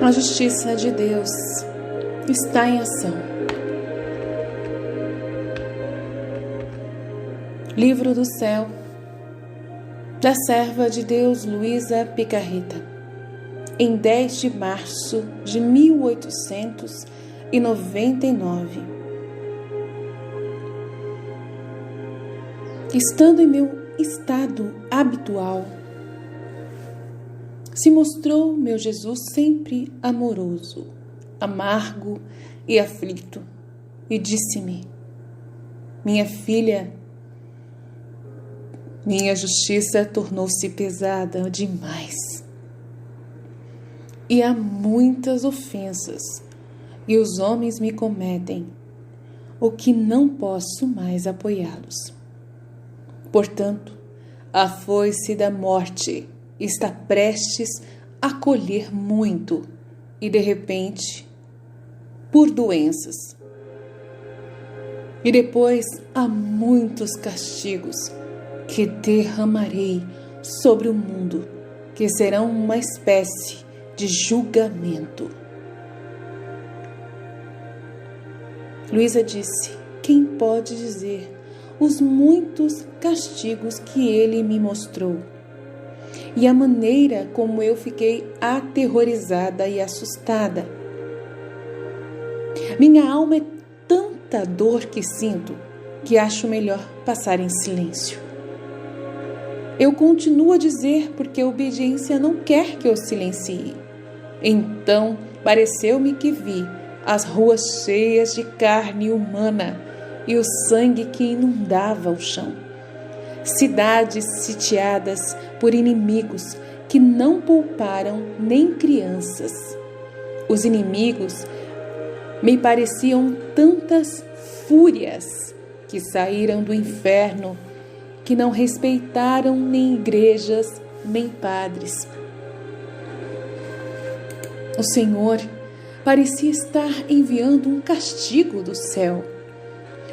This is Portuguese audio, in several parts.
A justiça de Deus está em ação. Livro do Céu, da serva de Deus Luísa Picarreta, em 10 de março de 1899. Estando em meu estado habitual, se mostrou meu Jesus sempre amoroso, amargo e aflito, e disse-me: minha filha, minha justiça tornou-se pesada demais, e há muitas ofensas, e os homens me cometem, o que não posso mais apoiá-los. Portanto, a foice da morte está prestes a colher muito, e de repente, por doenças. E depois há muitos castigos que derramarei sobre o mundo, que serão uma espécie de julgamento. Luísa disse: quem pode dizer os muitos castigos que ele me mostrou? E a maneira como eu fiquei aterrorizada e assustada. Minha alma é tanta dor que sinto que acho melhor passar em silêncio. Eu continuo a dizer porque a obediência não quer que eu silencie. Então pareceu-me que vi as ruas cheias de carne humana e o sangue que inundava o chão. Cidades sitiadas por inimigos que não pouparam nem crianças. Os inimigos me pareciam tantas fúrias que saíram do inferno, que não respeitaram nem igrejas, nem padres. O Senhor parecia estar enviando um castigo do céu.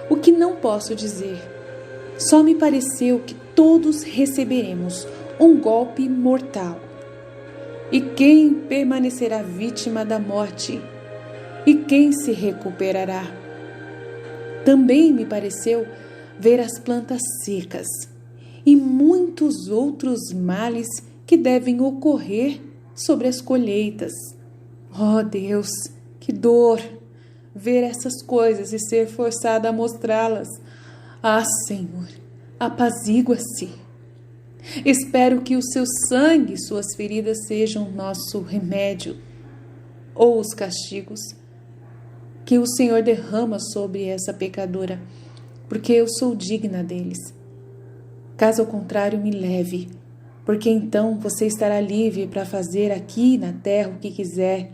O que não posso dizer? Só me pareceu que todos receberemos um golpe mortal. E quem permanecerá vítima da morte? E quem se recuperará? Também me pareceu ver as plantas secas e muitos outros males que devem ocorrer sobre as colheitas. Oh Deus, que dor ver essas coisas e ser forçada a mostrá-las. Ah, Senhor, apazigua-se. Espero que o seu sangue e suas feridas sejam nosso remédio, ou os castigos que o Senhor derrama sobre essa pecadora, porque eu sou digna deles. Caso contrário, me leve, porque então você estará livre para fazer aqui na terra o que quiser.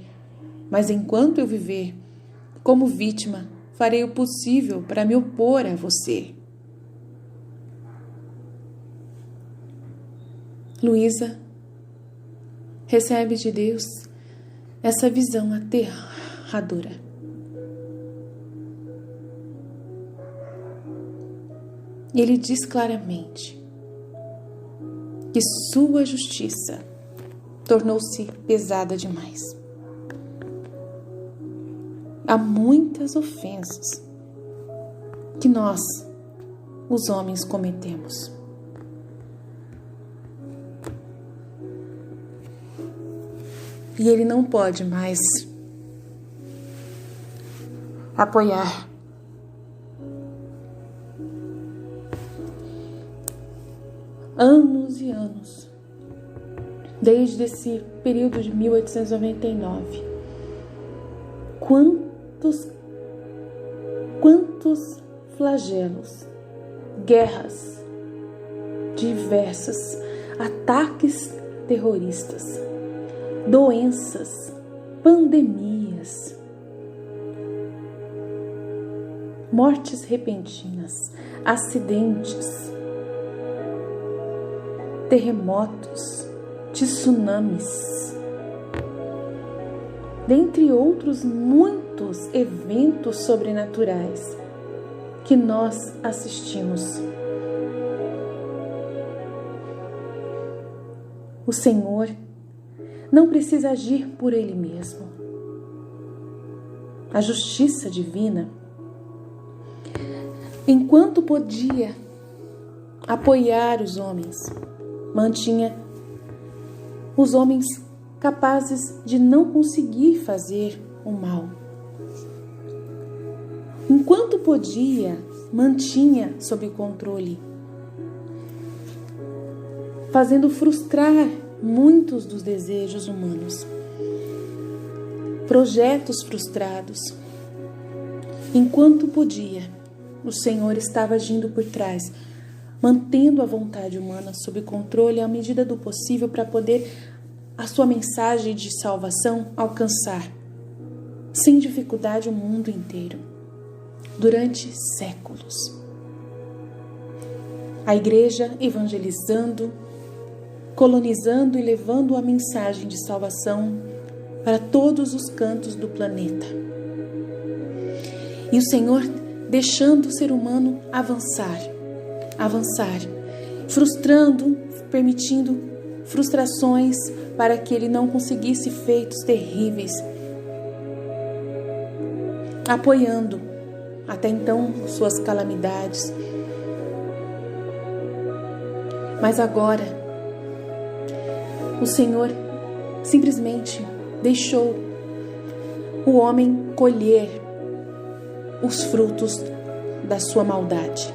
Mas enquanto eu viver, como vítima, farei o possível para me opor a você. Luísa recebe de Deus essa visão aterradora. Ele diz claramente que sua justiça tornou-se pesada demais. Há muitas ofensas que nós, os homens, cometemos. E ele não pode mais apoiar anos e anos, desde esse período de 1899. Quantos flagelos, guerras diversas, ataques terroristas, doenças, pandemias, mortes repentinas, acidentes, terremotos, tsunamis, dentre outros muitos eventos sobrenaturais que nós assistimos. O Senhor não precisa agir por Ele mesmo. a justiça divina, enquanto podia apoiar os homens, mantinha os homens capazes de não conseguir fazer o mal. Enquanto podia, mantinha sob controle, fazendo frustrar muitos dos desejos humanos, projetos frustrados. Enquanto podia, o Senhor estava agindo por trás, mantendo a vontade humana sob controle à medida do possível para poder a sua mensagem de salvação alcançar, sem dificuldade, o mundo inteiro, durante séculos. A igreja evangelizando, colonizando e levando a mensagem de salvação para todos os cantos do planeta. E o Senhor deixando o ser humano avançar, frustrando, permitindo frustrações para que ele não conseguisse feitos terríveis, apoiando até então suas calamidades. Mas agora, o Senhor simplesmente deixou o homem colher os frutos da sua maldade,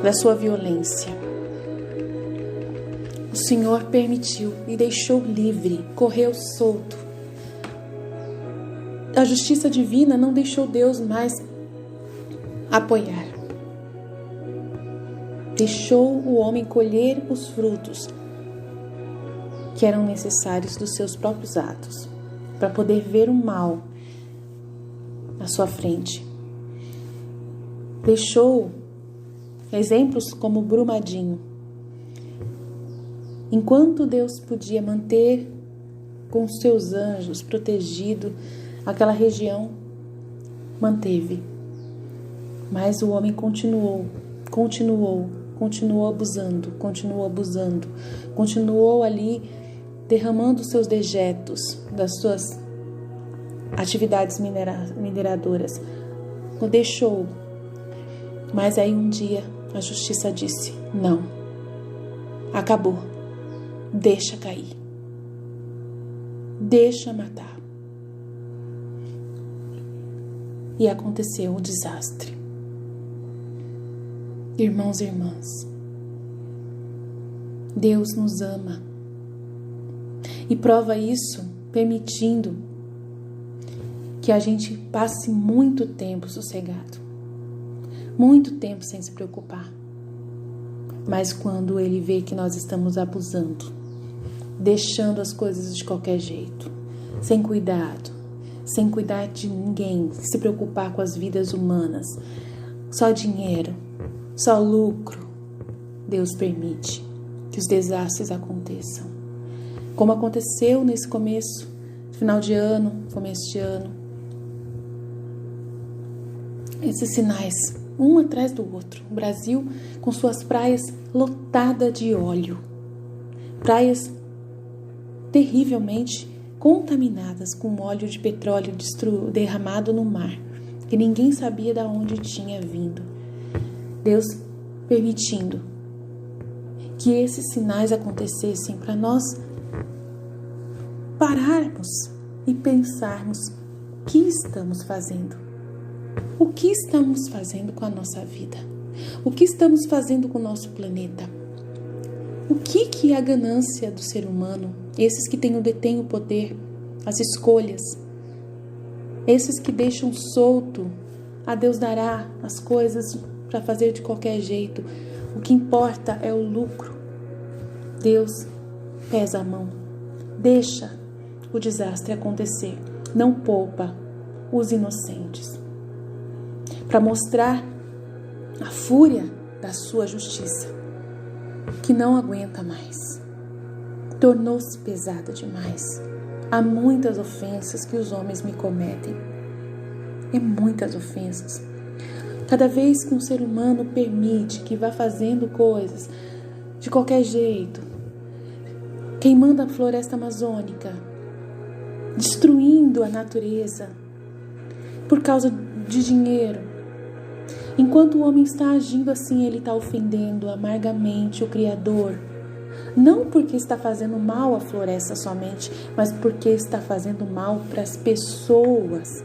da sua violência. O Senhor permitiu e deixou livre, correu solto. A justiça divina não deixou Deus mais apoiar. Deixou o homem colher os frutos que eram necessários dos seus próprios atos, para poder ver o mal à sua frente. Deixou exemplos como Brumadinho. Enquanto Deus podia manter com seus anjos protegido aquela região, manteve. Mas o homem continuou abusando, continuou ali derramando seus dejetos das suas atividades mineradoras. O deixou. Mas aí um dia a justiça disse: não, acabou, deixa cair, deixa matar. E aconteceu o desastre. Irmãos e irmãs, Deus nos ama e prova isso permitindo que a gente passe muito tempo sossegado, muito tempo sem se preocupar. Mas quando Ele vê que nós estamos abusando, deixando as coisas de qualquer jeito, sem cuidado, sem cuidar de ninguém, se preocupar com as vidas humanas, só dinheiro, só lucro, Deus permite que os desastres aconteçam. Como aconteceu nesse final de ano, começo de ano. Esses sinais, um atrás do outro. O Brasil com suas praias lotadas de óleo. Praias terrivelmente contaminadas com óleo de petróleo derramado no mar, que ninguém sabia de onde tinha vindo. Deus permitindo que esses sinais acontecessem para nós pararmos e pensarmos: o que estamos fazendo? O que estamos fazendo com a nossa vida? O que estamos fazendo com o nosso planeta? O que é a ganância do ser humano? Esses que detêm o poder, as escolhas, esses que deixam solto, a Deus dará as coisas para fazer de qualquer jeito. O que importa é o lucro. Deus pesa a mão, deixa o desastre acontecer, não poupa os inocentes, para mostrar a fúria da sua justiça, que não aguenta mais, tornou-se pesada demais. Há muitas ofensas que os homens me cometem, e muitas ofensas. Cada vez que um ser humano permite que vá fazendo coisas de qualquer jeito, queimando a floresta amazônica, destruindo a natureza, por causa de dinheiro. Enquanto o homem está agindo assim, ele está ofendendo amargamente o Criador. Não porque está fazendo mal à floresta somente, mas porque está fazendo mal para as pessoas.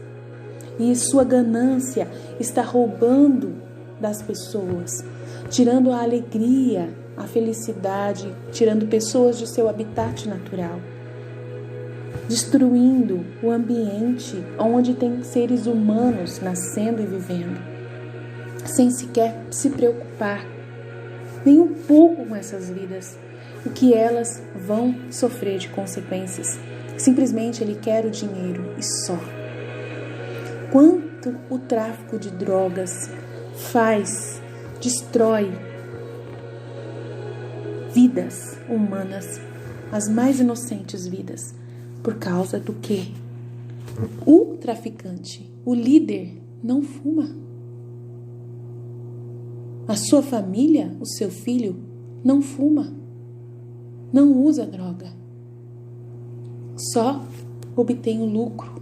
E sua ganância está roubando das pessoas, tirando a alegria, a felicidade, tirando pessoas de seu habitat natural, destruindo o ambiente onde tem seres humanos nascendo e vivendo, sem sequer se preocupar nem um pouco com essas vidas, o que elas vão sofrer de consequências. Simplesmente ele quer o dinheiro e só. Quanto o tráfico de drogas destrói vidas humanas, as mais inocentes vidas, por causa do quê? O traficante, o líder, não fuma. A sua família, o seu filho, não fuma, não usa droga, só obtém o lucro.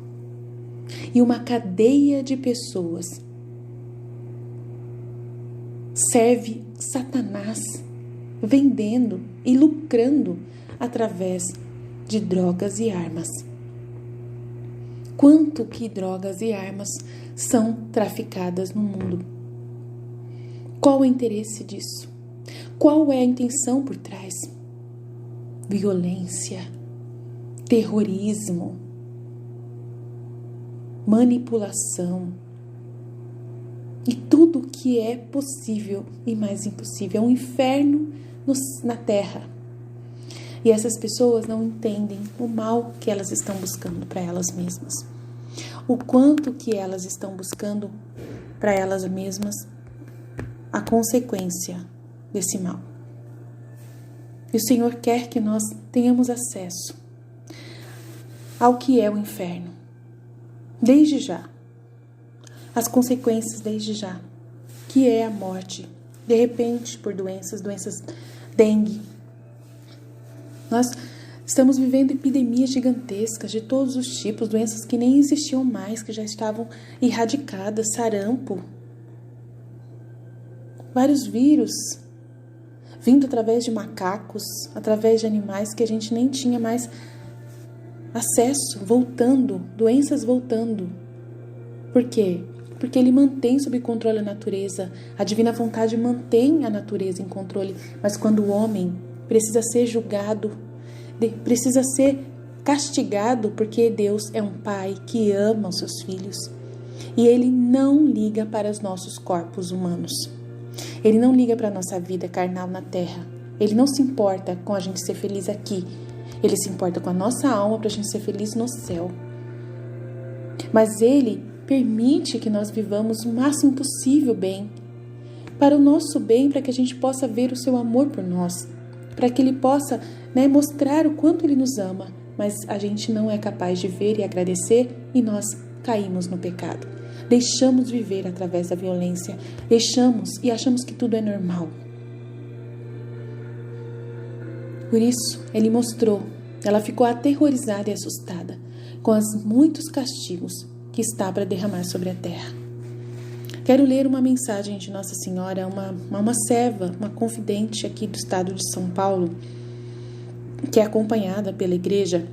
E uma cadeia de pessoas serve Satanás, vendendo e lucrando através de drogas e armas. Quanto que drogas e armas são traficadas no mundo? Qual o interesse disso? Qual é a intenção por trás? Violência, terrorismo, manipulação e tudo que é possível e mais impossível. É um inferno na terra. E essas pessoas não entendem o mal que elas estão buscando para elas mesmas. O quanto que elas estão buscando para elas mesmas a consequência desse mal. E o Senhor quer que nós tenhamos acesso ao que é o inferno, desde já. As consequências desde já, que é a morte, de repente por doenças dengue. Nós estamos vivendo epidemias gigantescas de todos os tipos, doenças que nem existiam mais, que já estavam erradicadas, sarampo, vários vírus vindo através de macacos, através de animais que a gente nem tinha mais acesso, voltando, doenças voltando. Por quê? Porque ele mantém sob controle a natureza, a divina vontade mantém a natureza em controle, mas quando o homem precisa ser julgado, precisa ser castigado, porque Deus é um pai que ama os seus filhos e ele não liga para os nossos corpos humanos. Ele não liga para a nossa vida carnal na terra. Ele não se importa com a gente ser feliz aqui. Ele se importa com a nossa alma para a gente ser feliz no céu. Mas ele permite que nós vivamos o máximo possível bem, para o nosso bem, para que a gente possa ver o seu amor por nós, para que ele possa, mostrar o quanto ele nos ama, mas a gente não é capaz de ver e agradecer e nós caímos no pecado. Deixamos viver através da violência, deixamos e achamos que tudo é normal. Por isso, ele mostrou, ela ficou aterrorizada e assustada com os muitos castigos que está para derramar sobre a terra. Quero ler uma mensagem de Nossa Senhora, uma serva, uma confidente aqui do estado de São Paulo, que é acompanhada pela igreja.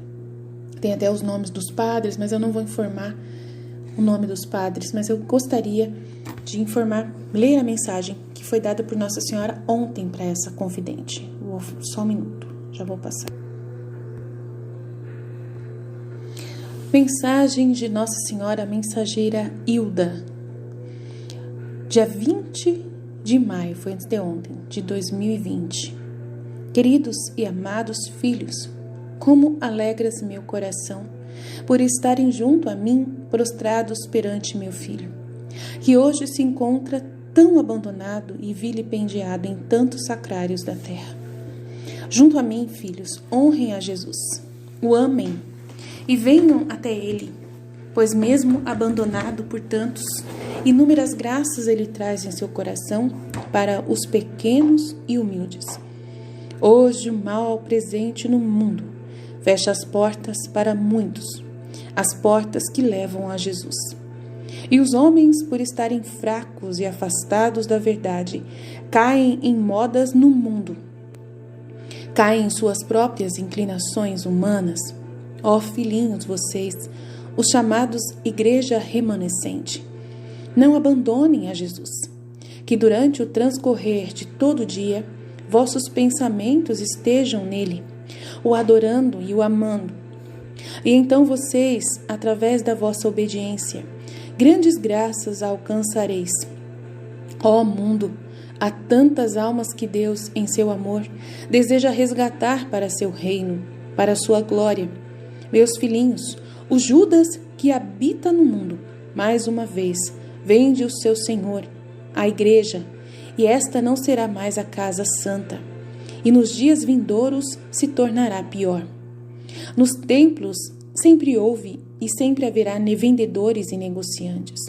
Tem até os nomes dos padres, mas eu não vou informar o nome dos padres, mas eu gostaria de ler a mensagem que foi dada por Nossa Senhora ontem para essa confidente. Só um minuto, já vou passar. Mensagem de Nossa Senhora Mensageira Hilda, dia 20 de maio, foi antes de ontem, de 2020. Queridos e amados filhos, como alegras meu coração por estarem junto a mim, prostrados perante meu filho, que hoje se encontra tão abandonado e vilipendiado em tantos sacrários da terra. Junto a mim, filhos, honrem a Jesus, o amem e venham até ele, pois mesmo abandonado por tantos, inúmeras graças ele traz em seu coração para os pequenos e humildes. Hoje o mal presente no mundo fecha as portas para muitos, as portas que levam a Jesus. E os homens, por estarem fracos e afastados da verdade, caem em modas no mundo, caem em suas próprias inclinações humanas. Ó filhinhos, vocês, os chamados igreja remanescente, não abandonem a Jesus, que durante o transcorrer de todo o dia, vossos pensamentos estejam nele, o adorando e o amando. E então vocês, através da vossa obediência, grandes graças alcançareis. Ó mundo, há tantas almas que Deus, em seu amor, deseja resgatar para seu reino, para a sua glória. Meus filhinhos, o Judas que habita no mundo, mais uma vez, vende o seu Senhor, a igreja, e esta não será mais a casa santa, e nos dias vindouros se tornará pior. Nos templos sempre houve e sempre haverá vendedores e negociantes.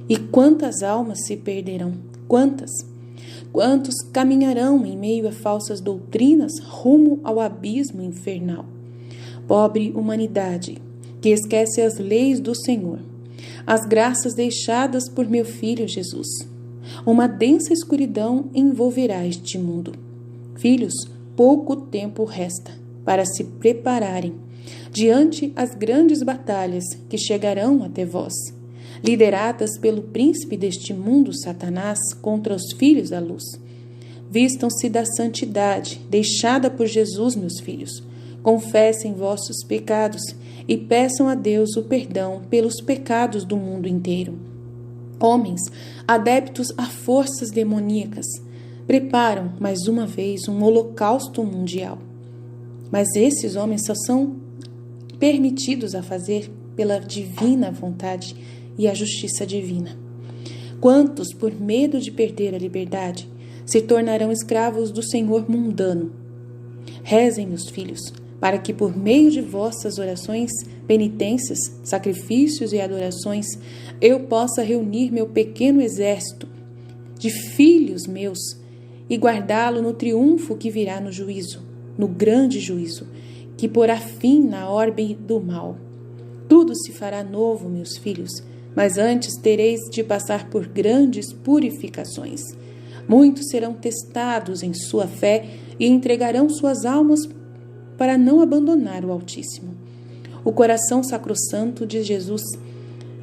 E quantas almas se perderão? Quantas? Quantos caminharão em meio a falsas doutrinas rumo ao abismo infernal? Pobre humanidade, que esquece as leis do Senhor, as graças deixadas por meu Filho Jesus. Uma densa escuridão envolverá este mundo. Filhos, pouco tempo resta para se prepararem diante as grandes batalhas que chegarão até vós, lideradas pelo príncipe deste mundo, Satanás, contra os filhos da luz. Vistam-se da santidade deixada por Jesus, meus filhos. Confessem vossos pecados e peçam a Deus o perdão pelos pecados do mundo inteiro. Homens, adeptos a forças demoníacas, preparam mais uma vez um holocausto mundial. Mas esses homens só são permitidos a fazer pela divina vontade e a justiça divina. Quantos, por medo de perder a liberdade, se tornarão escravos do Senhor mundano? Rezem, meus filhos, para que por meio de vossas orações, penitências, sacrifícios e adorações, eu possa reunir meu pequeno exército de filhos meus e guardá-lo no triunfo que virá no juízo, no grande juízo, que porá fim na orbe do mal. Tudo se fará novo, meus filhos, mas antes tereis de passar por grandes purificações. Muitos serão testados em sua fé e entregarão suas almas para não abandonar o Altíssimo. O coração sacrossanto de Jesus,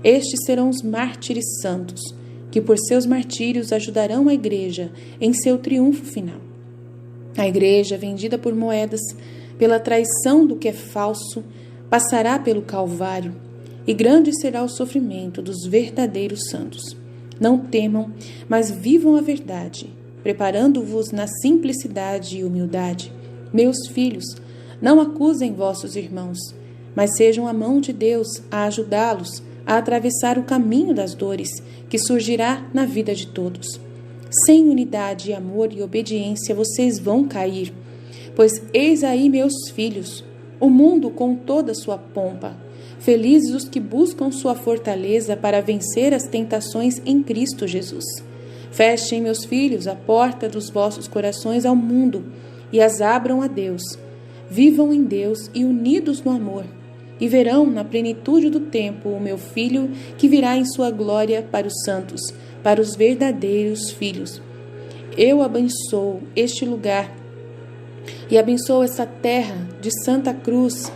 estes serão os mártires santos, que por seus martírios ajudarão a igreja em seu triunfo final. A igreja, vendida por moedas, pela traição do que é falso, passará pelo Calvário, e grande será o sofrimento dos verdadeiros santos. Não temam, mas vivam a verdade, preparando-vos na simplicidade e humildade. Meus filhos, não acusem vossos irmãos, mas sejam a mão de Deus a ajudá-los a atravessar o caminho das dores que surgirá na vida de todos. Sem unidade, amor e obediência vocês vão cair, pois eis aí, meus filhos, o mundo com toda a sua pompa. Felizes os que buscam sua fortaleza para vencer as tentações em Cristo Jesus. Fechem, meus filhos, a porta dos vossos corações ao mundo e as abram a Deus. Vivam em Deus e unidos no amor, e verão na plenitude do tempo o meu Filho que virá em sua glória para os santos, para os verdadeiros filhos. Eu abençoo este lugar e abençoo essa terra de Santa Cruz.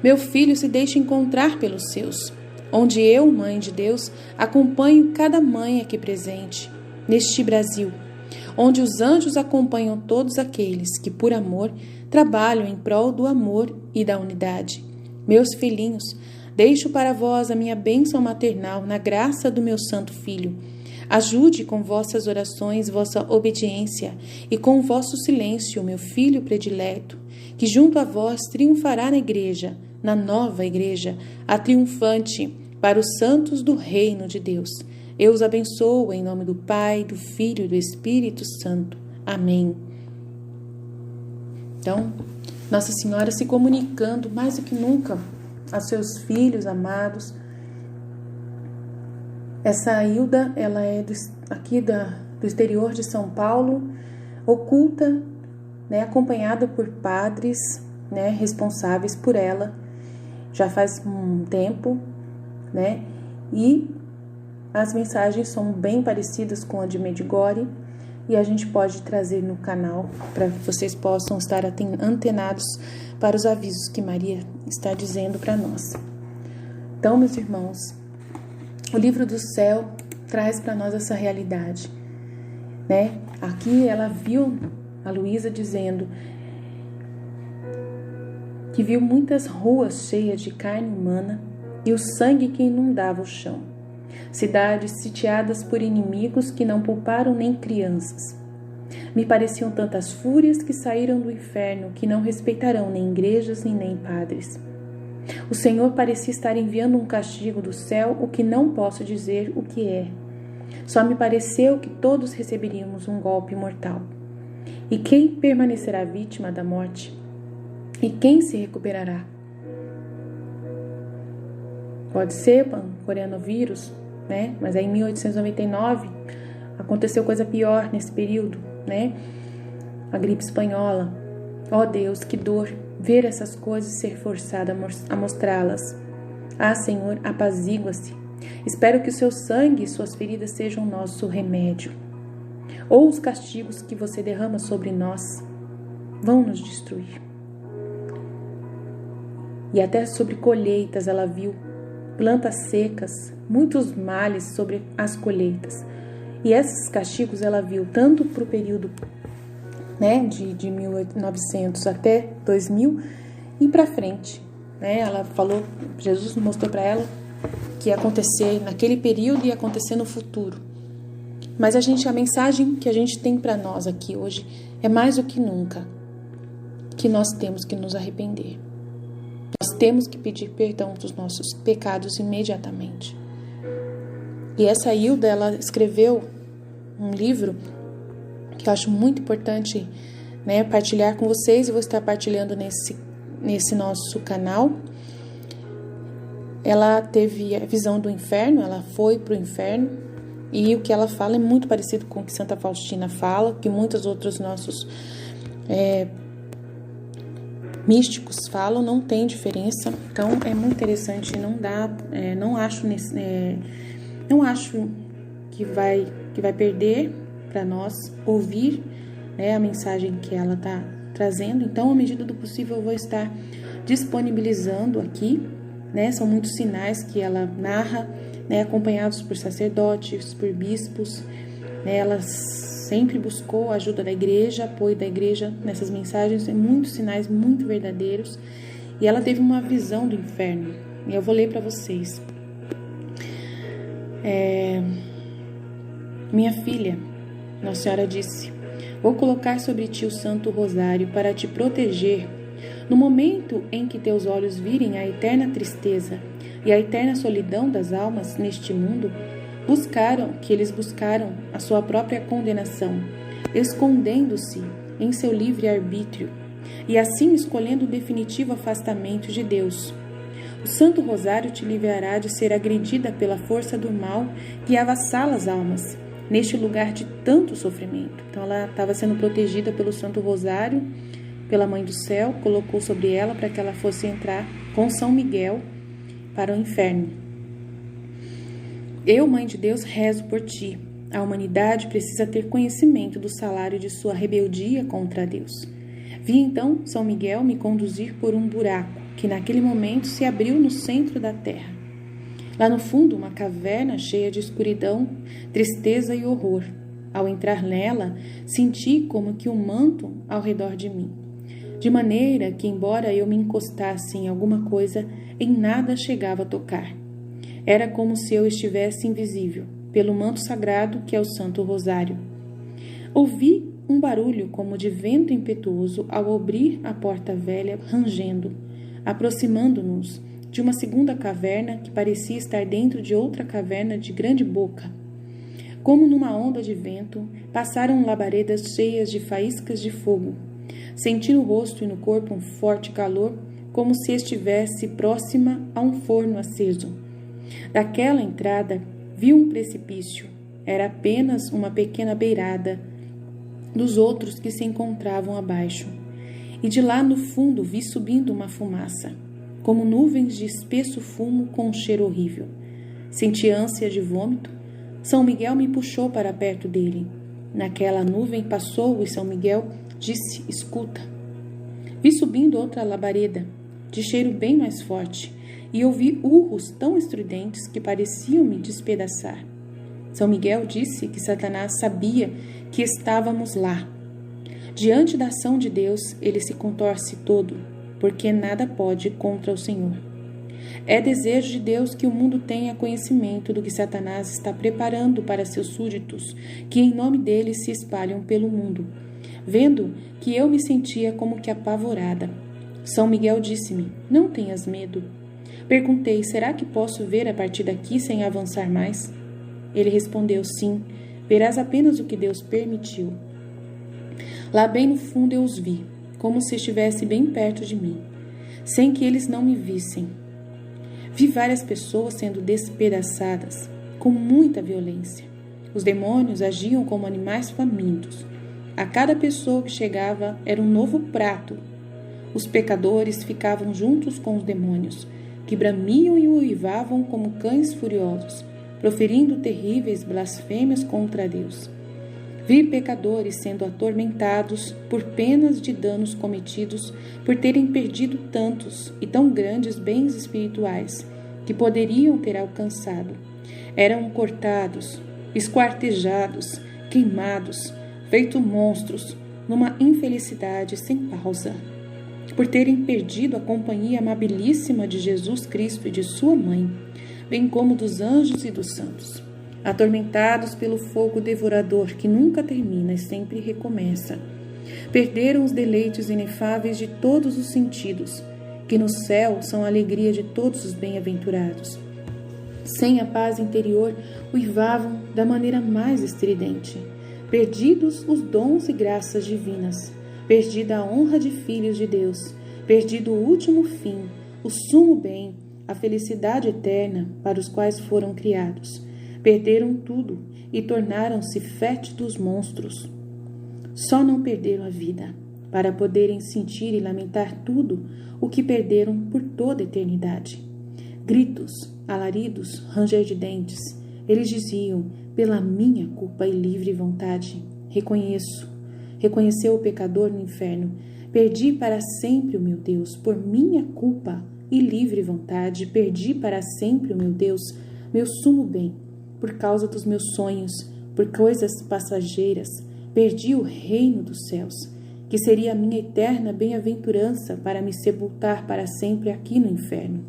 Meu filho se deixa encontrar pelos seus, onde eu, Mãe de Deus, acompanho cada mãe aqui presente, neste Brasil, onde os anjos acompanham todos aqueles que, por amor, trabalham em prol do amor e da unidade. Meus filhinhos, deixo para vós a minha bênção maternal na graça do meu Santo Filho. Ajude com vossas orações, vossa obediência, e com vosso silêncio, meu Filho predileto, que junto a vós triunfará na igreja, na nova igreja, a triunfante, para os santos do reino de Deus. Eu os abençoo em nome do Pai, do Filho e do Espírito Santo. Amém. Então, Nossa Senhora se comunicando mais do que nunca aos seus filhos amados. Essa Hilda, ela é aqui do exterior de São Paulo, oculta, acompanhada por padres, responsáveis por ela, já faz um tempo, e As mensagens são bem parecidas com a de Medjugorje e a gente pode trazer no canal para que vocês possam estar antenados para os avisos que Maria está dizendo para nós. Então, meus irmãos, o livro do céu traz para nós essa realidade, né? Aqui ela viu a Luísa dizendo que viu muitas ruas cheias de carne humana e o sangue que inundava o chão. Cidades sitiadas por inimigos que não pouparam nem crianças. Me pareciam tantas fúrias que saíram do inferno que não respeitarão nem igrejas nem padres. O Senhor parecia estar enviando um castigo do céu, o que não posso dizer o que é. Só me pareceu que todos receberíamos um golpe mortal. E quem permanecerá vítima da morte? E quem se recuperará? Pode ser coronavírus, né? Mas aí em 1899 aconteceu coisa pior nesse período, né? A gripe espanhola. Ó Deus, que dor ver essas coisas e ser forçada a mostrá-las. Ah, Senhor, apazigua-se. Espero que o seu sangue e suas feridas sejam nosso remédio. Ou os castigos que você derrama sobre nós vão nos destruir. E até sobre colheitas ela viu plantas secas, muitos males sobre as colheitas. E esses castigos ela viu tanto para o período, né, de 1900 até 2000 e para frente, né? Ela falou, Jesus mostrou para ela que ia acontecer naquele período e ia acontecer no futuro. Mas a mensagem que a gente tem para nós aqui hoje é mais do que nunca que nós temos que nos arrepender. Nós temos que pedir perdão dos nossos pecados imediatamente. E essa Hilda, ela escreveu um livro que eu acho muito importante, né, partilhar com vocês. Eu vou estar partilhando nesse nosso canal. Ela teve a visão do inferno, ela foi para o inferno. E o que ela fala é muito parecido com o que Santa Faustina fala, que muitos outros nossos místicos falam, não tem diferença. Então é muito interessante, não acho que vai perder para nós ouvir, né, a mensagem que ela está trazendo. Então, à medida do possível, eu vou estar disponibilizando aqui, né? São muitos sinais que ela narra, né, acompanhados por sacerdotes, por bispos, né? Ela sempre buscou a ajuda da igreja, apoio da igreja nessas mensagens, muitos sinais muito verdadeiros. E ela teve uma visão do inferno, e eu vou ler para vocês. Minha filha, Nossa Senhora disse: vou colocar sobre ti o Santo Rosário para te proteger no momento em que teus olhos virem a eterna tristeza e a eterna solidão das almas neste mundo. Eles buscaram a sua própria condenação, escondendo-se em seu livre-arbítrio e assim escolhendo o definitivo afastamento de Deus. O Santo Rosário te livrará de ser agredida pela força do mal que avassala as almas neste lugar de tanto sofrimento. Então ela estava sendo protegida pelo Santo Rosário, pela Mãe do Céu, colocou sobre ela para que ela fosse entrar com São Miguel para o inferno. Eu, Mãe de Deus, rezo por ti. A humanidade precisa ter conhecimento do salário de sua rebeldia contra Deus. Vi então São Miguel me conduzir por um buraco que naquele momento se abriu no centro da terra. Lá no fundo, uma caverna cheia de escuridão, tristeza e horror. Ao entrar nela, senti como que um manto ao redor de mim, de maneira que, embora eu me encostasse em alguma coisa, em nada chegava a tocar. Era como se eu estivesse invisível, pelo manto sagrado que é o Santo Rosário. Ouvi um barulho como de vento impetuoso ao abrir a porta velha, rangendo, aproximando-nos de uma segunda caverna que parecia estar dentro de outra caverna de grande boca. Como numa onda de vento, passaram labaredas cheias de faíscas de fogo. Senti no rosto e no corpo um forte calor, como se estivesse próxima a um forno aceso. Daquela entrada, vi um precipício. Era apenas uma pequena beirada dos outros que se encontravam abaixo. E de lá no fundo vi subindo uma fumaça, como nuvens de espesso fumo com um cheiro horrível. Senti ânsia de vômito São Miguel me puxou para perto dele. Naquela nuvem passou e São Miguel disse: escuta. Vi subindo outra labareda, de cheiro bem mais forte, e ouvi urros tão estridentes que pareciam me despedaçar. São Miguel disse que Satanás sabia que estávamos lá. Diante da ação de Deus, ele se contorce todo, porque nada pode contra o Senhor. É desejo de Deus que o mundo tenha conhecimento do que Satanás está preparando para seus súditos, que em nome dele se espalham pelo mundo. Vendo que eu me sentia como que apavorada, São Miguel disse-me: não tenhas medo. Perguntei: será que posso ver a partir daqui sem avançar mais? Ele respondeu: sim, verás apenas o que Deus permitiu. Lá bem no fundo eu os vi, como se estivesse bem perto de mim, sem que eles não me vissem. Vi várias pessoas sendo despedaçadas, com muita violência. Os demônios agiam como animais famintos. A cada pessoa que chegava era um novo prato. Os pecadores ficavam juntos com os demônios, que bramiam e uivavam como cães furiosos, proferindo terríveis blasfêmias contra Deus. Vi pecadores sendo atormentados por penas de danos cometidos por terem perdido tantos e tão grandes bens espirituais que poderiam ter alcançado. Eram cortados, esquartejados, queimados, feitos monstros, numa infelicidade sem pausa, por terem perdido a companhia amabilíssima de Jesus Cristo e de sua mãe, bem como dos anjos e dos santos. Atormentados pelo fogo devorador que nunca termina e sempre recomeça. Perderam os deleites inefáveis de todos os sentidos, que no céu são a alegria de todos os bem-aventurados. Sem a paz interior, uivavam da maneira mais estridente. Perdidos os dons e graças divinas, perdida a honra de filhos de Deus, perdido o último fim, o sumo bem, a felicidade eterna para os quais foram criados. Perderam tudo e tornaram-se fétidos monstros. Só não perderam a vida, para poderem sentir e lamentar tudo o que perderam por toda a eternidade. Gritos, alaridos, ranger de dentes, eles diziam: pela minha culpa e livre vontade, reconheceu o pecador no inferno, perdi para sempre o meu Deus, por minha culpa e livre vontade, perdi para sempre o meu Deus, meu sumo bem. Por causa dos meus sonhos, por coisas passageiras, perdi o reino dos céus, que seria a minha eterna bem-aventurança para me sepultar para sempre aqui no inferno.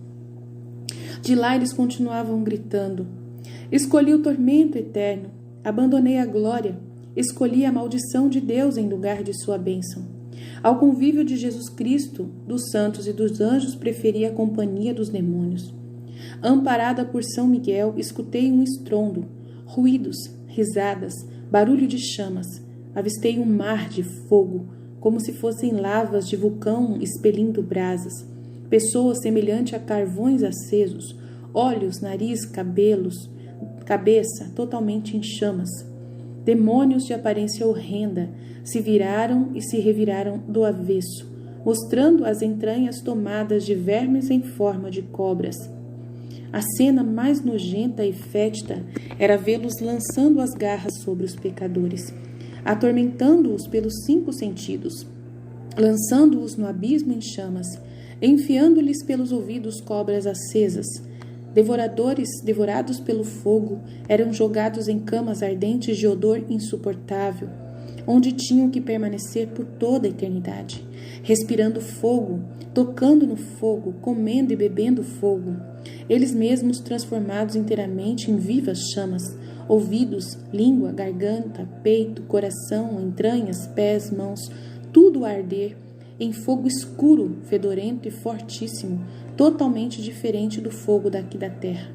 De lá eles continuavam gritando: escolhi o tormento eterno, abandonei a glória, escolhi a maldição de Deus em lugar de sua bênção. Ao convívio de Jesus Cristo, dos santos e dos anjos, preferi a companhia dos demônios. Amparada por São Miguel, escutei um estrondo, ruídos, risadas, barulho de chamas. Avistei um mar de fogo, como se fossem lavas de vulcão expelindo brasas. Pessoas semelhantes a carvões acesos, olhos, nariz, cabeça totalmente em chamas. Demônios de aparência horrenda se viraram e se reviraram do avesso, mostrando as entranhas tomadas de vermes em forma de cobras. A cena mais nojenta e fétida era vê-los lançando as garras sobre os pecadores, atormentando-os pelos 5 sentidos, lançando-os no abismo em chamas, enfiando-lhes pelos ouvidos cobras acesas. Devorados pelo fogo, eram jogados em camas ardentes de odor insuportável, onde tinham que permanecer por toda a eternidade, respirando fogo, tocando no fogo, comendo e bebendo fogo, eles mesmos transformados inteiramente em vivas chamas, ouvidos, língua, garganta, peito, coração, entranhas, pés, mãos, tudo a arder em fogo escuro, fedorento e fortíssimo, totalmente diferente do fogo daqui da terra.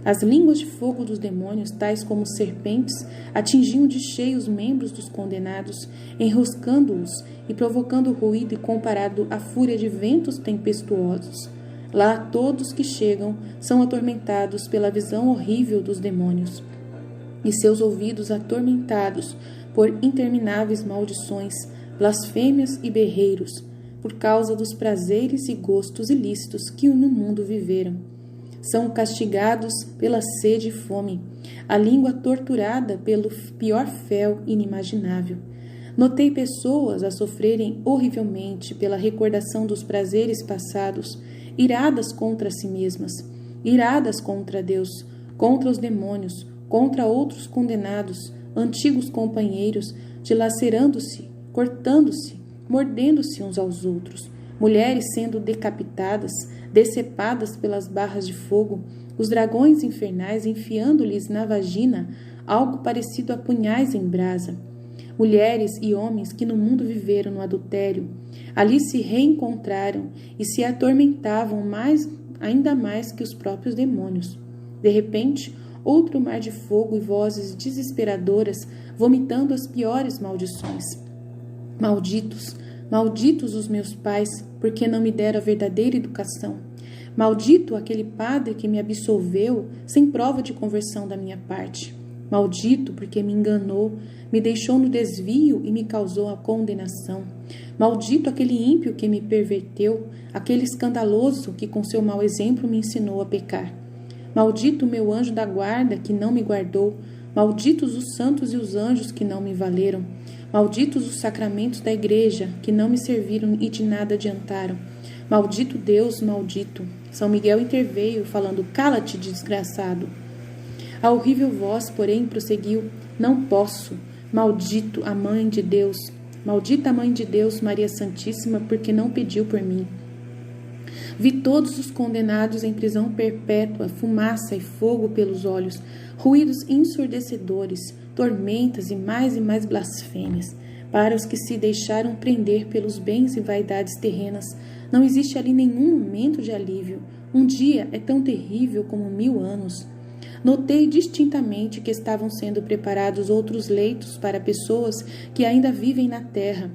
As línguas de fogo dos demônios, tais como serpentes, atingiam de cheio os membros dos condenados, enroscando-os e provocando ruído e comparado à fúria de ventos tempestuosos. Lá todos que chegam são atormentados pela visão horrível dos demônios, e seus ouvidos atormentados por intermináveis maldições, blasfêmias e berreiros, por causa dos prazeres e gostos ilícitos que no mundo viveram. são castigados pela sede e fome, a língua torturada pelo pior fel inimaginável. Notei pessoas a sofrerem horrivelmente pela recordação dos prazeres passados, iradas contra si mesmas, iradas contra Deus, contra os demônios, contra outros condenados, antigos companheiros, dilacerando-se, cortando-se, mordendo-se uns aos outros, mulheres sendo decapitadas, decepadas pelas barras de fogo, os dragões infernais enfiando-lhes na vagina algo parecido a punhais em brasa. Mulheres e homens que no mundo viveram no adultério, ali se reencontraram e se atormentavam ainda mais que os próprios demônios. De repente, outro mar de fogo e vozes desesperadoras vomitando as piores maldições. Malditos, malditos os meus pais, porque não me deram a verdadeira educação. Maldito aquele padre que me absolveu sem prova de conversão da minha parte. Maldito porque me enganou, me deixou no desvio e me causou a condenação. Maldito aquele ímpio que me perverteu, aquele escandaloso que com seu mau exemplo me ensinou a pecar. Maldito o meu anjo da guarda que não me guardou, malditos os santos e os anjos que não me valeram, malditos os sacramentos da igreja que não me serviram e de nada adiantaram. Maldito Deus, maldito. São Miguel interveio, falando: cala-te, desgraçado. A horrível voz, porém, prosseguiu: não posso. Maldito a Mãe de Deus. Maldita a Mãe de Deus, Maria Santíssima, porque não pediu por mim. Vi todos os condenados em prisão perpétua, fumaça e fogo pelos olhos, ruídos ensurdecedores, tormentas e mais blasfêmias. Para os que se deixaram prender pelos bens e vaidades terrenas, não existe ali nenhum momento de alívio. Um dia é tão terrível como 1000 anos. Notei distintamente que estavam sendo preparados outros leitos para pessoas que ainda vivem na terra.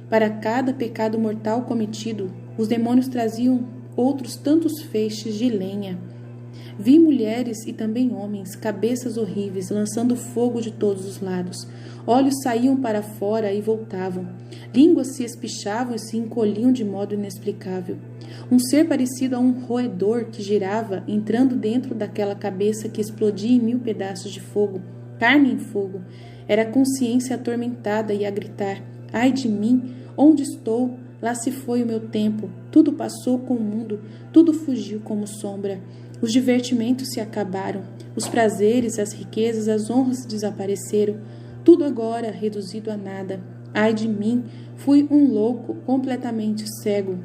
Para cada pecado mortal cometido, os demônios traziam outros tantos feixes de lenha. Vi mulheres e também homens, cabeças horríveis, lançando fogo de todos os lados. Olhos saíam para fora e voltavam. Línguas se espichavam e se encolhiam de modo inexplicável. Um ser parecido a um roedor que girava, entrando dentro daquela cabeça que explodia em 1000 pedaços de fogo, carne em fogo. Era a consciência atormentada e a gritar: ai de mim, onde estou? Lá se foi o meu tempo, tudo passou com o mundo, tudo fugiu como sombra. Os divertimentos se acabaram, os prazeres, as riquezas, as honras desapareceram, tudo agora reduzido a nada. Ai de mim, fui um louco, completamente cego.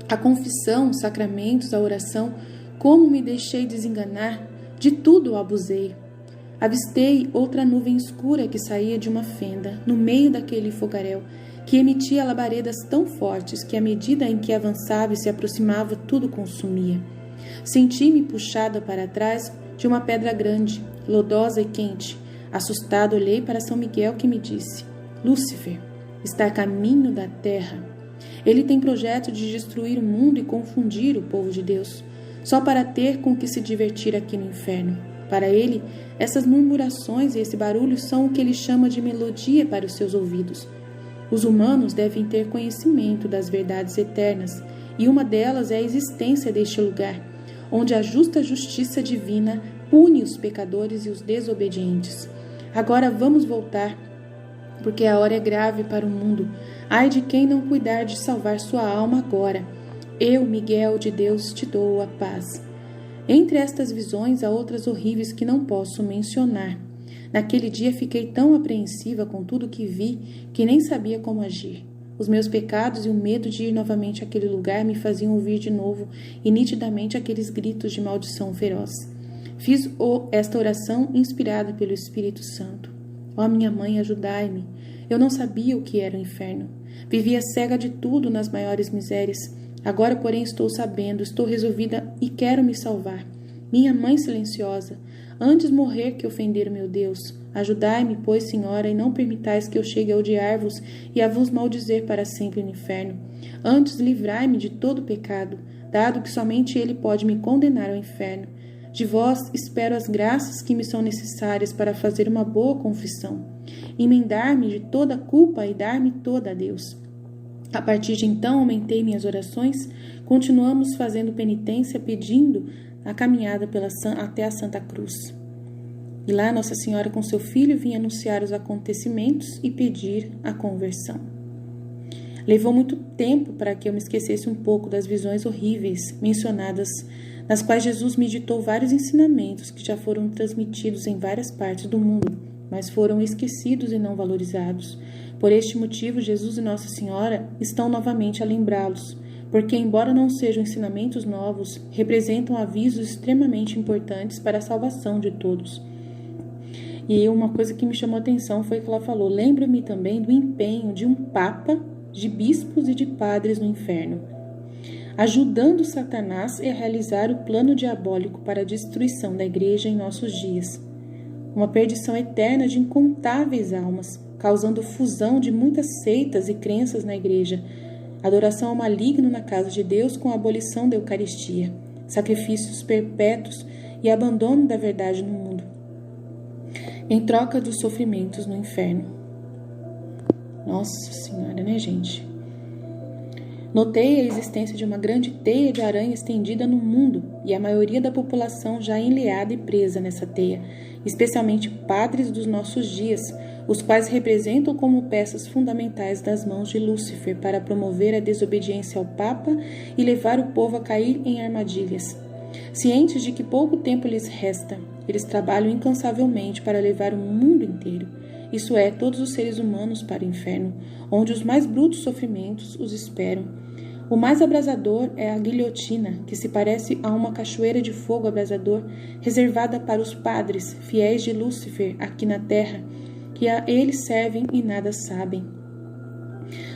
A confissão, os sacramentos, a oração, como me deixei desenganar, de tudo abusei. Avistei outra nuvem escura que saía de uma fenda, no meio daquele fogaréu, que emitia labaredas tão fortes que, à medida em que avançava e se aproximava, tudo consumia. Senti-me puxada para trás de uma pedra grande, lodosa e quente. Assustado, olhei para São Miguel, que me disse: Lúcifer está a caminho da terra. Ele tem projeto de destruir o mundo e confundir o povo de Deus, só para ter com que se divertir aqui no inferno. Para ele, essas murmurações e esse barulho são o que ele chama de melodia para os seus ouvidos. Os humanos devem ter conhecimento das verdades eternas, e uma delas é a existência deste lugar, onde a justa justiça divina pune os pecadores e os desobedientes. Agora vamos voltar, porque a hora é grave para o mundo. Ai de quem não cuidar de salvar sua alma agora. Eu, Miguel de Deus, te dou a paz. Entre estas visões há outras horríveis que não posso mencionar. Naquele dia fiquei tão apreensiva com tudo que vi que nem sabia como agir. Os meus pecados e o medo de ir novamente àquele lugar me faziam ouvir de novo e nitidamente aqueles gritos de maldição feroz. Fiz esta oração inspirada pelo Espírito Santo. Ó minha mãe, ajudai-me. Eu não sabia o que era o inferno. Vivia cega de tudo nas maiores misérias. Agora, porém, estou sabendo, estou resolvida e quero me salvar. Minha mãe silenciosa, antes morrer que ofender o meu Deus. Ajudai-me, pois, Senhora, e não permitais que eu chegue a odiar-vos e a vos maldizer para sempre no inferno. Antes, livrai-me de todo pecado, dado que somente Ele pode me condenar ao inferno. De vós espero as graças que me são necessárias para fazer uma boa confissão, emendar-me de toda culpa e dar-me toda a Deus. A partir de então, aumentei minhas orações, continuamos fazendo penitência, pedindo a caminhada até a Santa Cruz. E lá Nossa Senhora com seu filho vinha anunciar os acontecimentos e pedir a conversão. Levou muito tempo para que eu me esquecesse um pouco das visões horríveis mencionadas, nas quais Jesus me ditou vários ensinamentos que já foram transmitidos em várias partes do mundo, mas foram esquecidos e não valorizados. Por este motivo, Jesus e Nossa Senhora estão novamente a lembrá-los, porque, embora não sejam ensinamentos novos, representam avisos extremamente importantes para a salvação de todos. E uma coisa que me chamou a atenção foi que ela falou: lembro-me também do empenho de um papa, de bispos e de padres no inferno, ajudando Satanás a realizar o plano diabólico para a destruição da igreja em nossos dias. Uma perdição eterna de incontáveis almas, causando fusão de muitas seitas e crenças na igreja, adoração ao maligno na casa de Deus com a abolição da Eucaristia, sacrifícios perpétuos e abandono da verdade no mundo, em troca dos sofrimentos no inferno. Nossa Senhora, né, gente? Notei a existência de uma grande teia de aranha estendida no mundo e a maioria da população já enleada e presa nessa teia, especialmente padres dos nossos dias, os quais representam como peças fundamentais das mãos de Lúcifer para promover a desobediência ao Papa e levar o povo a cair em armadilhas. Cientes de que pouco tempo lhes resta, eles trabalham incansavelmente para levar o mundo inteiro, isso é, todos os seres humanos, para o inferno, onde os mais brutos sofrimentos os esperam. O mais abrasador é a guilhotina, que se parece a uma cachoeira de fogo abrasador, reservada para os padres, fiéis de Lúcifer aqui na terra, que a eles servem e nada sabem.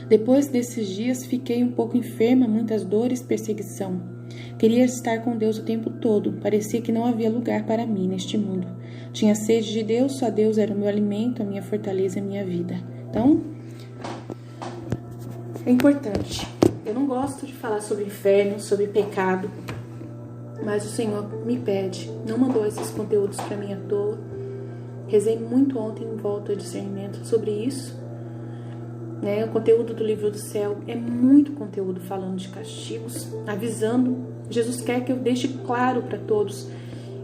Depois desses dias fiquei um pouco enferma, muitas dores, perseguição. Queria estar com Deus o tempo todo, parecia que não havia lugar para mim neste mundo. Tinha sede de Deus, só Deus era o meu alimento, a minha fortaleza e a minha vida. Então, é importante. Eu não gosto de falar sobre inferno, sobre pecado, mas o Senhor me pede, não mandou esses conteúdos para mim à toa. Rezei muito ontem em volta de discernimento sobre isso. O conteúdo do livro do céu é muito conteúdo falando de castigos, avisando. Jesus quer que eu deixe claro para todos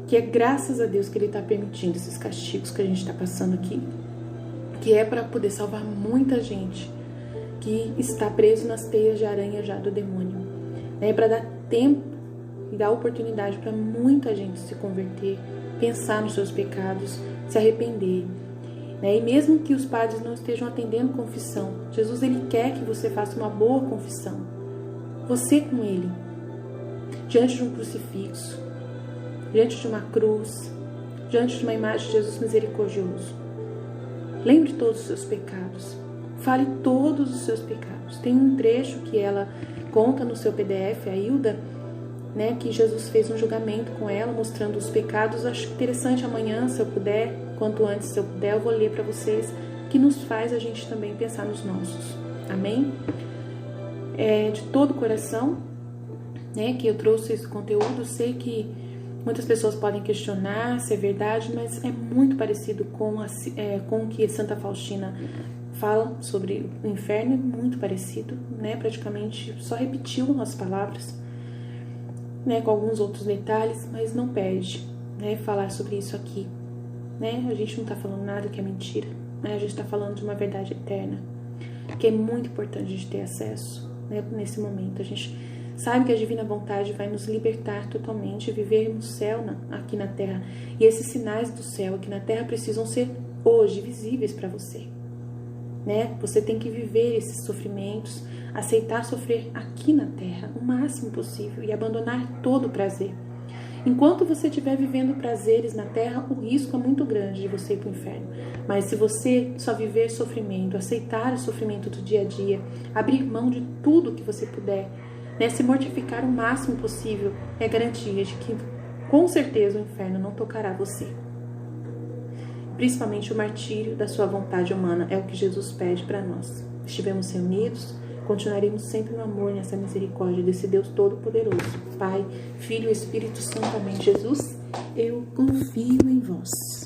que é graças a Deus que Ele está permitindo esses castigos que a gente está passando aqui, que é para poder salvar muita gente que está preso nas teias de aranha já do demônio. É para dar tempo e dar oportunidade para muita gente se converter, pensar nos seus pecados, se arrepender. E mesmo que os padres não estejam atendendo confissão, Jesus Ele quer que você faça uma boa confissão. Você com Ele, diante de um crucifixo, diante de uma cruz, diante de uma imagem de Jesus misericordioso. Lembre todos os seus pecados. Fale todos os seus pecados. Tem um trecho que ela conta no seu PDF, a Hilda, que Jesus fez um julgamento com ela, mostrando os pecados. Acho interessante amanhã, se eu puder, quanto antes, se eu puder, eu vou ler para vocês, que nos faz a gente também pensar nos nossos. Amém? De todo o coração, que eu trouxe esse conteúdo. Sei que muitas pessoas podem questionar se é verdade, mas é muito parecido com o que Santa Faustina fala sobre o inferno, é muito parecido, praticamente só repetiu as palavras, com alguns outros detalhes, mas não perde, falar sobre isso aqui. A gente não está falando nada que é mentira, a gente está falando de uma verdade eterna, que é muito importante a gente ter acesso, nesse momento. A gente sabe que a divina vontade vai nos libertar totalmente e viver no céu aqui na terra. E esses sinais do céu aqui na terra precisam ser hoje visíveis para você. Você tem que viver esses sofrimentos, aceitar sofrer aqui na terra o máximo possível e abandonar todo o prazer. Enquanto você estiver vivendo prazeres na terra, o risco é muito grande de você ir para o inferno. Mas se você só viver sofrimento, aceitar o sofrimento do dia a dia, abrir mão de tudo que você puder, se mortificar o máximo possível, é garantia de que, com certeza, o inferno não tocará você. Principalmente o martírio da sua vontade humana é o que Jesus pede para nós. Estivemos reunidos, continuaremos sempre no amor, nessa misericórdia desse Deus Todo-Poderoso. Pai, Filho e Espírito Santo. Amém. Jesus, eu confio em vós.